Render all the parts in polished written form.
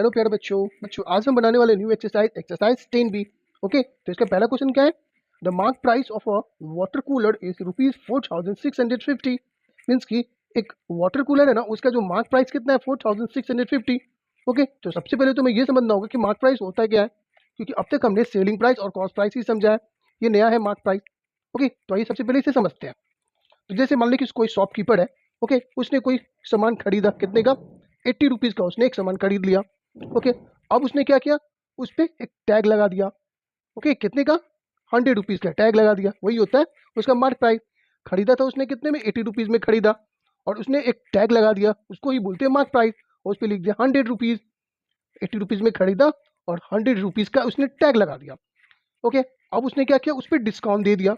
Hello प्यारे बच्चों आज हम बनाने वाले न्यू एक्सरसाइज 10B। ओके, तो इसका पहला क्वेश्चन क्या है? The mark price of a water cooler is ₹4650। Means कि एक वाटर कूलर है ना, उसका जो मार्क प्राइस कितना है 4650। ओके, तो सबसे पहले तो मैं ये समझना होगा कि मार्क प्राइस होता क्या है, क्योंकि अब तक हमने सेलिंग प्राइस और कॉस्ट प्राइस ही समझा है, ये नया है मार्क प्राइस। ओके, तो आइए सबसे पहले इसे समझते हैं। तो जैसे मान ली कि कोई शॉपकीपर है, ओके, उसने कोई सामान खरीदा, कितने का? 80 रुपीज़ का उसने एक सामान खरीद लिया। ओके, अब उसने क्या किया, उस पर एक टैग लगा दिया। ओके, कितने का? 100 रुपीज़ का टैग लगा दिया, वही होता है उसका मार्क प्राइस। खरीदा था उसने कितने में? 80 रुपीज़ में खरीदा, और उसने एक टैग लगा दिया, उसको ही बोलते हैं मार्क प्राइस। और उस पर लिख दिया 100 रुपीज़। 80 रुपीज़ में खरीदा और 100 रुपीज़ का उसने टैग लगा दिया। ओके, अब उसने क्या किया, उस पर डिस्काउंट दे दिया।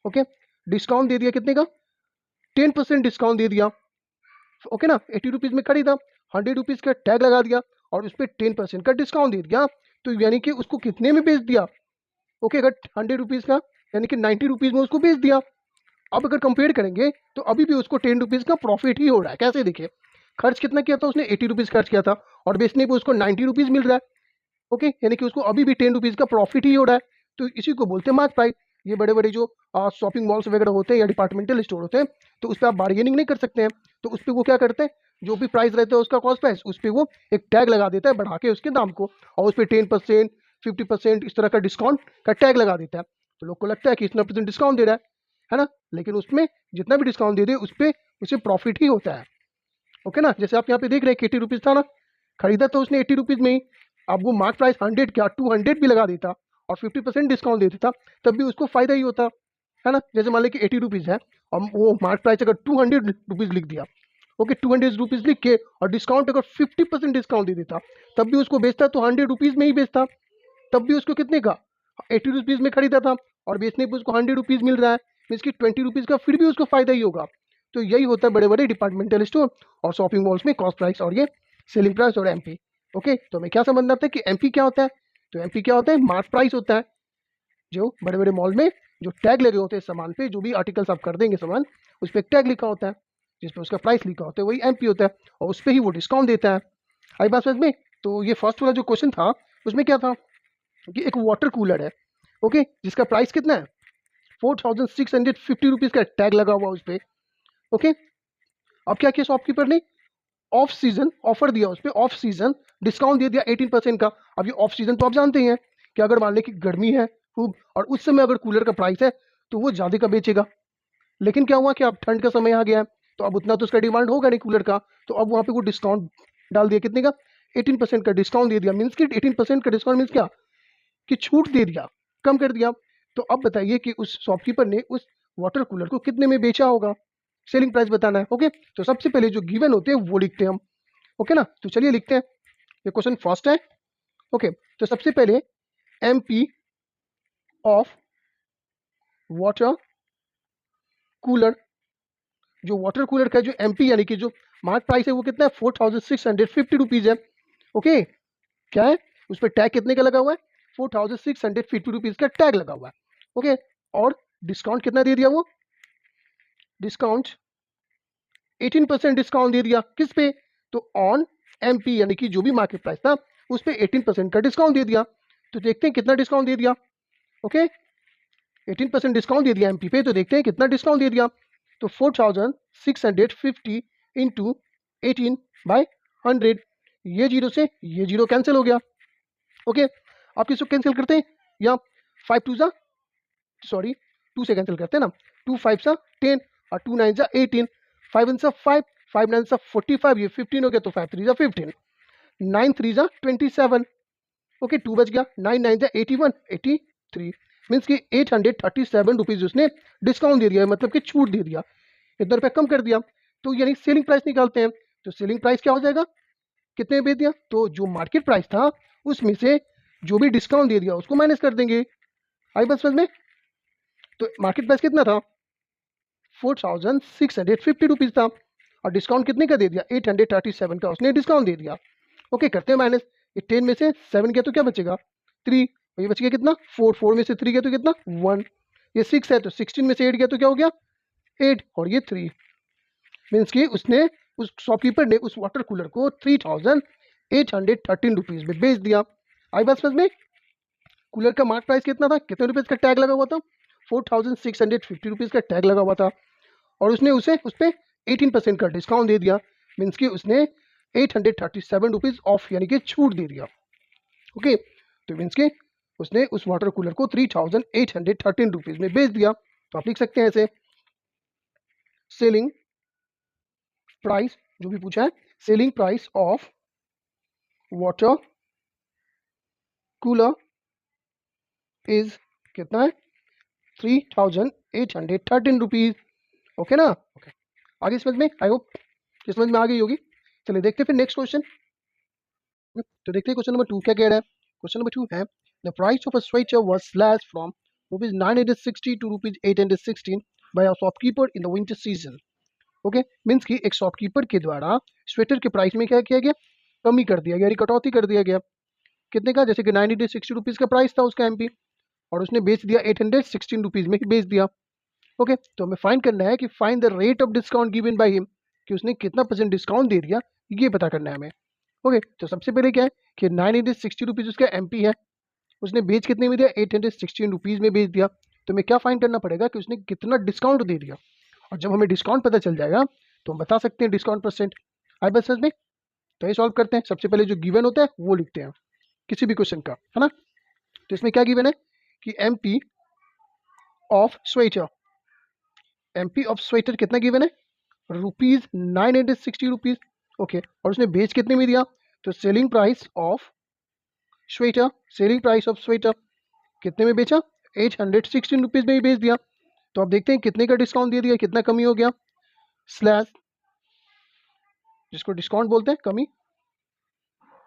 ओके, डिस्काउंट दे दिया, कितने का? 10% डिस्काउंट दे दिया। ओके ना, 80 रुपीज़ में खरीदा, 100 रुपीज़ का टैग लगा दिया और उस पर 10% का डिस्काउंट दे दिया। तो यानी कि उसको कितने में बेच दिया? ओके, अगर 100 रुपीज़ का यानी कि 90 रुपीज़ में उसको बेच दिया। अब अगर कंपेयर करेंगे तो अभी भी उसको 10 रुपीज़ का प्रॉफिट ही हो रहा है। कैसे? देखिए, खर्च कितना किया था उसने? 80 रुपीज़ खर्च किया था और बेचने पर उसको 90 रुपीज़ मिल रहा है। ओके, यानी कि उसको अभी भी 10 रुपीज़ का प्रॉफिट ही हो रहा है। तो इसी को बोलते हैं मार्क प्राइस। ये बड़े बड़े जो शॉपिंग मॉल्स वगैरह होते हैं या डिपार्टमेंटल स्टोर होते हैं, तो उस पर आप बार्गेनिंग नहीं कर सकते हैं। तो उस पर वो क्या करते हैं, जो भी प्राइस रहता है उसका कॉस्ट प्राइस, उस पर वो एक टैग लगा देता है बढ़ा के उसके दाम को, और उस पर 10%, 50% इस तरह का डिस्काउंट का टैग लगा देता है। तो लोग को लगता है कि इतना परसेंट डिस्काउंट दे रहा है ना, लेकिन उसमें जितना भी डिस्काउंट दे दे उस पर उसे प्रॉफिट ही होता है। ओके ना, जैसे आप यहाँ पे देख रहे हैं कि 80 रुपीज़ था ना, खरीदा तो उसने 80 रुपीज़ में ही। अब वो मार्क प्राइस 100 क्या 200 भी लगा देता और 50% डिस्काउंट दे देता, तब भी उसको फायदा ही होता है ना। जैसे मान लें कि 80 रुपीज़ है और वो मार्क प्राइस अगर 200 रुपीज़ लिख दिया, ओके, 200 रुपीज़ लिख के और डिस्काउंट अगर 50% डिस्काउंट दे देता, तब भी उसको बेचता तो 100 रुपीज़ में ही बेचता। तब भी उसको कितने का? 80 रुपीज़ में खरीदा था और बेचने पर उसको 100 रुपीज़ मिल रहा है, मीन्स कि 20 रुपीज़ का फिर भी उसको फायदा ही होगा। तो यही होता है बड़े बड़े डिपार्टमेंटल स्टोर और शॉपिंग मॉल्स में कॉस्ट प्राइस और ये सेलिंग प्राइस और एमपी। ओके, तो हमें क्या समझना था कि एमपी क्या होता है? तो एमपी क्या होता है? मार्क प्राइस होता है। जो बड़े बड़े मॉल में जो टैग लगे होते हैं सामान पे, जो भी आर्टिकल्स आप कर देंगे सामान, उस पर एक टैग लिखा होता है जिसपे उसका प्राइस लिखा होता है, वही एमपी होता है, और उस पर ही वो डिस्काउंट देता है। आई बात समझ में? तो ये फर्स्ट वाला जो क्वेश्चन था उसमें क्या था कि एक वाटर कूलर है, ओके, जिसका प्राइस कितना है? 4650 रुपीज़ का टैग लगा हुआ उस पर। ओके, अब क्या किया शॉपकीपर ने? ऑफ सीजन ऑफर दिया उस पर, ऑफ सीजन डिस्काउंट दे दिया 18% का। अब ये ऑफ सीजन तो आप जानते ही हैं कि अगर मान लें कि गर्मी है खूब और उस समय अगर कूलर का प्राइस है तो वो ज़्यादा का बेचेगा। लेकिन क्या हुआ कि अब ठंड का समय आ गया है, तो अब उतना तो उसका डिमांड होगा नहीं कूलर का, तो अब वहाँ पे वो डिस्काउंट डाल दिया, कितने का? 18% का डिस्काउंट दे दिया। मीन्स कि 18% का डिस्काउंट मीन्स क्या कि छूट दे दिया, कम कर दिया। तो अब बताइए कि उस शॉपकीपर ने उस वाटर कूलर को कितने में बेचा होगा? सेलिंग प्राइस बताना है। ओके, तो सबसे पहले जो गिवन होते हैं वो लिखते हैं हम। ओके ना, तो चलिए लिखते हैं। ये क्वेश्चन फर्स्ट है। ओके, तो सबसे पहले एमपी ऑफ वाटर कूलर, जो वाटर कूलर का जो एमपी यानी कि जो मार्क प्राइस है वो कितना है? 4650 रुपीज़ है। ओके, क्या है? उस पर टैग कितने का लगा हुआ है? 4650 रुपीज़ का टैग लगा हुआ है। ओके, और डिस्काउंट कितना दे दिया वो? डिस्काउंट 18% डिस्काउंट दे दिया, किस पे? तो ऑन एमपी यानी कि जो भी मार्केट प्राइस था उस पर 18% का डिस्काउंट दे दिया। तो देखते हैं कितना डिस्काउंट दे दिया। ओके, 18% डिस्काउंट दे दिया एमपी पे, तो देखते हैं कितना डिस्काउंट दे दिया। तो 4650 इंटू 18/100, ये जीरो से ये जीरो कैंसिल हो गया। ओके, आप किसको कैंसिल करते हैं? या 5 टू ज़ा, सॉरी 2 से कैंसिल करते हैं ना, 2 5 सा 10 और 2 9 सा 18, 5 1 सा 5, 5 9 सा 45, ये 15 हो गया, तो 5 3 सा 15, 9 3 सा 27। ओके, 2 बच गया, 9 9 सा 81, 83, मीन्स कि 837 रुपीज़ उसने डिस्काउंट दे दिया, मतलब कि छूट दे दिया, इतना रुपया कम कर दिया। तो यानी सेलिंग प्राइस निकालते हैं, तो सेलिंग प्राइस क्या हो जाएगा? कितने में बेच दिया? तो जो मार्केट प्राइस था उसमें से जो भी डिस्काउंट दे दिया उसको माइनस कर देंगे। आई बात समझ में? तो मार्केट प्राइस कितना था? 4650 रुपीज़ था, और डिस्काउंट कितने का दे दिया? 837 का उसने डिस्काउंट दे दिया। ओके, करते हैं माइनस। ये 10 में से 7 गया तो क्या बचेगा? 3, और ये बच गया कितना? 4, 4 में से 3 गया तो कितना? 1, ये 6 है तो 16 में से 8 गया तो क्या हो गया? 8, और ये 3, मीन्स कि उसने, उस शॉपकीपर ने उस वाटर कूलर को ₹813 में बेच दिया। आई बात समझ में? कूलर का मार्क प्राइस कितना था, कितने रुपये का टैग लगा हुआ था, ₹4650 का टैग लगा हुआ था, और उसने उसे उस पर 18% का डिस्काउंट दे दिया। मीन्स कि उसने ₹837 ऑफ यानी कि छूट दे दिया। ओके, तो मीन्स कि उसने उस वाटर कूलर को ₹3813 में बेच दिया। तो आप लिख सकते हैं ऐसे, सेलिंग प्राइस, जो भी पूछा है, selling price of water cooler is कितना है, ₹3813। ओके ना? ओके, आगे समझ में? आई होप कि समझ में आ गई होगी। चलिए देखते हैं फिर नेक्स्ट क्वेश्चन। तो देखते हैं क्वेश्चन नंबर 2 क्या कह रहा है। क्वेश्चन नंबर 2 है, the price of a sweater was slash from ₹960 to ₹816 by a shopkeeper in the winter season. Okay, means कि एक शॉपकीपर के द्वारा स्वेटर के प्राइस में क्या किया गया, कमी कर दिया गया, यानी कटौती कर दिया गया। कितने का, जैसे कि ₹960 का प्राइस था उसका एमपी, और उसने बेच दिया ₹816 में ही बेच दिया। ओके, तो हमें फाइंड करना है कि find the rate of discount given by him, कि उसने कितना परसेंट डिस्काउंट दे दिया, ये पता करना है हमें। ओके, तो सबसे पहले क्या है कि ₹960 उसका एमपी है, उसने बेच कितने में दिया, ₹816 में बेच दिया। तो हमें क्या फाइंड करना पड़ेगा कि उसने कितना डिस्काउंट दे दिया, और जब हमें डिस्काउंट पता चल जाएगा तो हम बता सकते हैं डिस्काउंट परसेंट। आई बस समझ में? तो ये सॉल्व करते हैं। सबसे पहले जो गिवन होता है वो लिखते हैं किसी भी क्वेश्चन का, है ना। तो इसमें क्या गिवन है कि MP of sweater, MP of sweater कितना गिवन है, ₹960। ओके, और उसने बेच कितने में दिया, तो selling price of sweater, selling price of sweater कितने में बेचा, ₹816 में ही बेच दिया। तो अब देखते हैं कितने का डिस्काउंट दे दिया, कितना कमी हो गया, स्लैश, जिसको डिस्काउंट बोलते हैं, कमी,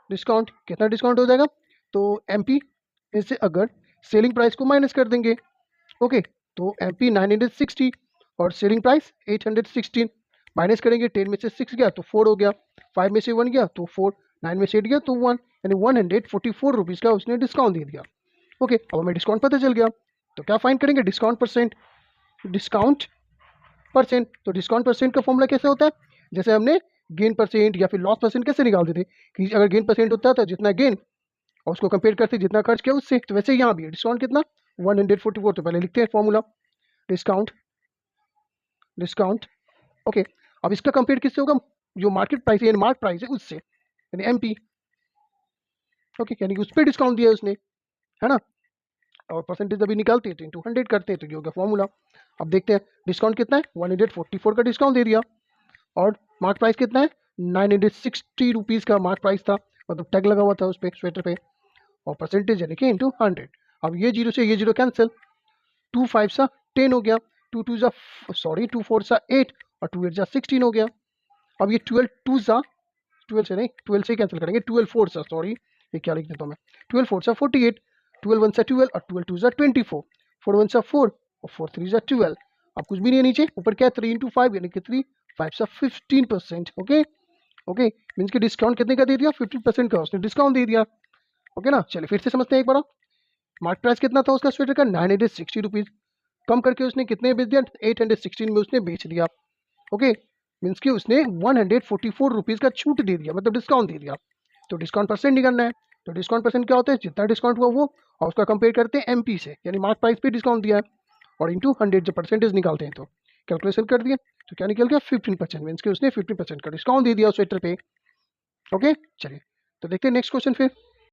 डिस्काउंट, कितना डिस्काउंट हो जाएगा, तो एमपी में से अगर सेलिंग प्राइस को माइनस कर देंगे। ओके, तो एमपी 960 और सेलिंग प्राइस 816, माइनस करेंगे, 10 में से 6 गया तो 4 हो गया, 5 में से 1 गया तो 4, 9 में से 8 गया तो 1, यानी ₹144 का उसने डिस्काउंट दे दिया। ओके, अब हमें डिस्काउंट पता चल गया, तो क्या फाइंड करेंगे, डिस्काउंट परसेंट। डिस्काउंट परसेंट, तो डिस्काउंट परसेंट का फॉर्मूला कैसे होता है, जैसे हमने गेन परसेंट या फिर लॉस परसेंट कैसे निकालते थे, कि अगर गेन परसेंट होता था जितना गेन, और उसको कंपेयर करते जितना खर्च किया उससे, तो वैसे यहाँ भी डिस्काउंट कितना, 144। तो पहले लिखते हैं फॉर्मूला, डिस्काउंट, डिस्काउंट। ओके, अब इसका कंपेयर किससे होगा, जो मार्केट प्राइस है, मार्क प्राइस है उससे, यानी एमपी। ओके, यानी कि उस पर डिस्काउंट दिया है उसने, है ना। और परसेंटेज अभी निकालते हैं तो इंटू 100 करते हैं, तो ये होगा फॉर्मूला। अब देखते हैं डिस्काउंट कितना है, 144 का डिस्काउंट दे दिया, और मार्क प्राइस कितना है, ₹960 का मार्क प्राइस था, मतलब टैग लगा हुआ था उस पर, स्वेटर पे, और परसेंटेज यानी कि इंटू 100। अब ये जीरो से ये जीरो कैंसिल, 2 5 सा 10 हो गया, 2 2 सा, सॉरी 2 4 सा 8, और 2 8 सा 16 हो गया। अब ये 12 2 सा, 12 से नहीं, 12 से ही कैंसिल करेंगे, 12 4 सा, सॉरी ये क्या लिख देता हूँ मैं, 12 4 सा 48, 12 1 सा 12, और 12 2 सा 24, 4 1 सा 4, और 4 3 सा 12। अब कुछ भी नहीं है नीचे, ऊपर क्या है, 3 इंटू 5 यानी कि 3, 5 सा 15%। ओके, ओके, मीन्स कि डिस्काउंट कितने का दे दिया, 15% का उसने डिस्काउंट दे दिया। ओके ना, चलिए फिर से समझते हैं एक बार। मार्क प्राइस कितना था उसका स्वेटर का, ₹960, कम करके उसने कितने बेच दिया, 816 में उसने बेच दिया। ओके, मीन्स कि उसने ₹144 का छूट दे दिया, मतलब डिस्काउंट दे दिया। तो डिस्काउंट परसेंट निकालना है, तो डिस्काउंट परसेंट क्या होता है, जितना डिस्काउंट हुआ वो, और उसका कंपेयर करते हैं एमपी से, यानी मार्क प्राइस पे डिस्काउंट दिया है, और इंटू 100 जब परसेंटेज निकालते हैं तो कैलकुलेशन कर दिया, तो क्या निकल गया, 15%, मीन्स कि उसने 15% का डिस्काउंट दे दिया स्वेटर पे। ओके, चलिए तो देखते हैं नेक्स्ट क्वेश्चन फिर।